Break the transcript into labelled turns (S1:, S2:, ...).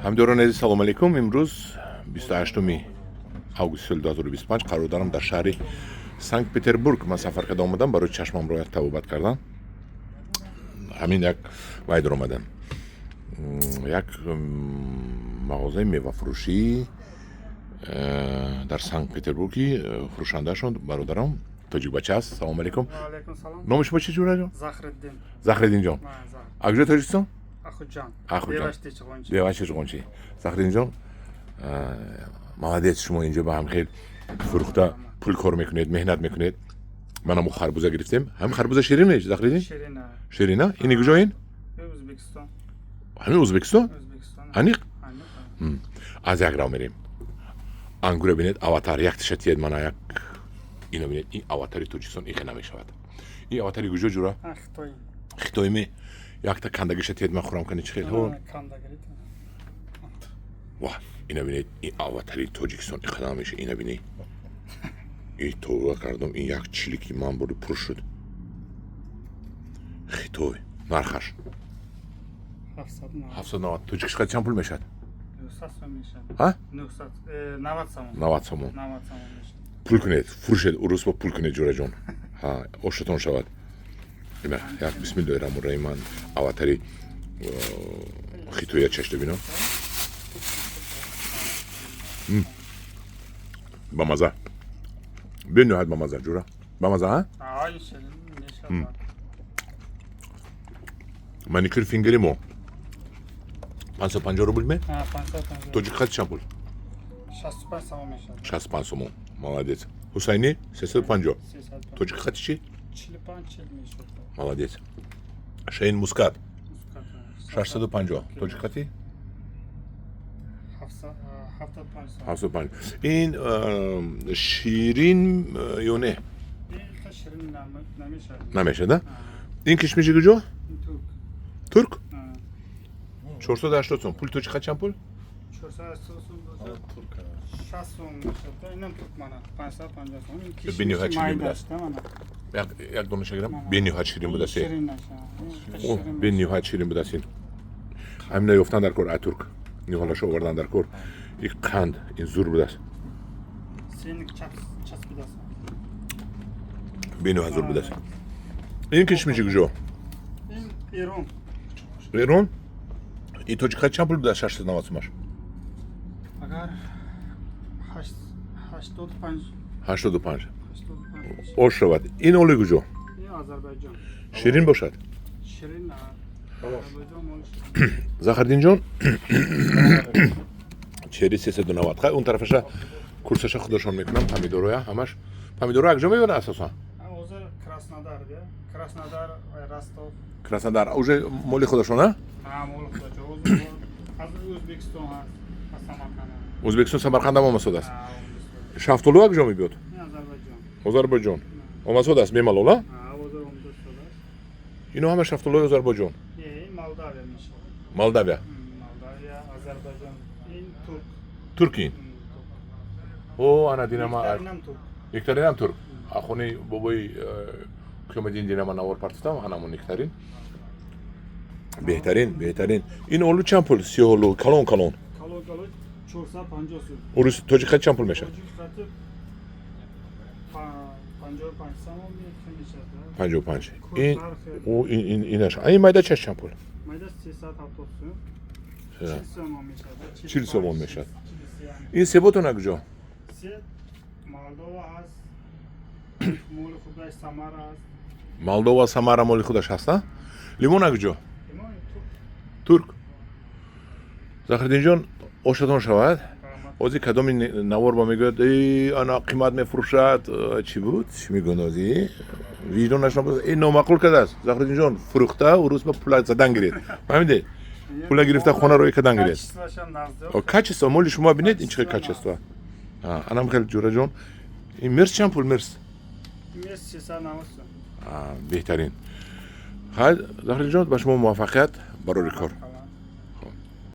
S1: همدوران عزیز سلام علیکم. امروز 28 август 2025 قرار دارم در شهر سنت پتربورگ من سفر کرده آمدم برای چشمم رو تبابت کردن. همین یک وایدر آمدن یک مغازه میوه فروشی در سنت پتربورگی فروشندهشون برادرم تاجیک بچه است. سلام علیکم.
S2: علیکم سلام.
S1: نامش با چی جوره جان؟
S2: زهرالدین.
S1: زهرالدین جان. اگه تاجیکستان؟
S2: اخوجان.
S1: اخوجان.
S2: بیوشتی
S1: بیوشتی چغونچی. زهرالدین جان молодец شما اینجا با هم خیلی فروخته پول کار میکنید، مهنت میکنید. منم خربوزه گرفتیم. هم خربوزه شیرین میشه زهرالدین؟
S2: شیرینه.
S1: شیرینه؟ این کجایین؟
S2: ازبکستان.
S1: همین ازبکستان؟
S2: ازبکستان.
S1: انیق؟ از یک راه میریم. انگور ببینید آواتار یک تشتید من یک اینو ببینید این آواتاری توجیکستان ایخ نمیشود. این آواتاری کجا جورا؟
S2: خطایی.
S1: خطایی می یک تا کندگی شتید من خورم کنی چه خیلی هون.
S2: کندگی.
S1: واه اینو ببینید این آواتاری توجیکستان ایخ نمیشه. اینو ببینید. این تو کردم این یک چیلیکی من بود پر شد. خطایی نرخش 790 توجیکش چند پول میشد؟
S2: 900 میشه.
S1: ها؟
S2: 90 سوم.
S1: 90 سوم.
S2: 90 سوم میشه.
S1: پول کنید فروشید اروس با پول کنید جورا جان. ها اوشتون شود. اینا یک بسم الله الرحمن الرحیم من آواتاری خطایی چشت ببینم. با مزه. بینوهد با مزه جورا. با مزه ها؟
S2: آی شیرین میشه.
S1: مانیکور فینگری مو 550 روبل می؟
S2: 550.
S1: توجیک خط چند پول؟
S2: 65 سوم میشه.
S1: 65 سوم. молодец. حسینی 350.
S2: 300.
S1: توجیک خط چی؟
S2: 45 میشه.
S1: молодец. شین موسکات 650. توجیک خطی؟ 75. این شیرین یا نه؟
S2: این شیرین نمیشه.
S1: نمیشه نه؟ این کشمیشی کجا؟
S2: این
S1: ترک؟ 480 سوم. پول توجیک خط چند پول؟
S2: 480 سوم. 60 سوم میشه. اینم ترکمنه. 550 سوم.
S1: بینی ها شیرین بود است. یک دونه شگرم بینی ها شیرین بود است.
S2: شیرین نشه.
S1: بینی ها شیرین بود است. همین نیفتن در کور ترک. نیوهالاش آوردن در کور. این قند این زور بود است.
S2: سین چسبیده است.
S1: بینی ها زور بود است. این کشمیشی کجا؟
S2: این ایران.
S1: ایران؟ این توجیک خط چند پول بود است 690 سومش؟
S2: اگر 85
S1: 85 اوش شود. این اولی کجا؟
S2: این آذربایجان.
S1: شیرین باشد.
S2: شیرین نه. آذربایجان مال
S1: زهرالدین جان چری 390 اون طرفش کورسش خودشون میکنم پامیدوروی همش پامیدورو کجا میبره اساسا؟
S2: اوزر کراسنودار دیگه. کراسنودار راستوف.
S1: کراسنودار اوج مال خودشونه؟
S2: مال خودشون. از ازبکستان هست. سمرقند.
S1: ازبکستان سمرقند هم مسعود است. شفتالو کجا میبیاد؟
S2: آذربایجان.
S1: آذربایجان. مسعود است میمال ولا؟
S2: اوزر اونجا شده.
S1: اینو همه شفتالو آذربایجان.
S2: این مالداویا میشه.
S1: مالداویا.
S2: مالداویا آذربایجان. این
S1: ترکین. او انا دینما
S2: اینم ترک.
S1: یکترین هم ترک. اخونی بابای کمدین دینما نوار پارتستان همون یکترین. بهترین. این اولو چند پول؟ سی اولو کلون.
S2: کالو 450 سوم.
S1: اوروس توجیک خط چند پول میشه؟
S2: 55 سوم میشه.
S1: 55. این او اینش. این مایده چند پول؟
S2: مایده 370 سوم.
S1: 40 سوم میشه. این سبوتون کجا؟
S2: سه مالدووا هست. مول خودش سمر هست.
S1: مالدووا سمارا مال خودش هست نه؟ لیمون کجا؟
S2: لیمون
S1: ترک. زهرالدین جان اوشتون شود. اوزی کدومی نوار با میگوید ای آنا قیمت میفروشد چی بود؟ چی میگن اوزی؟ ویدیو نشون این نامعقول کرده است. زهرالدین جان فروخته و روز با پول زدن گرید. فهمیدی؟ پول گرفته خونه روی کدن گرید. کچ مال شما ببینید این چه کچ است. انم خیلی جوره جان. این مرس چند پول مرس؟
S2: مرس 390
S1: بهترین. زهرالدین جان با شما موفقیت برای کار.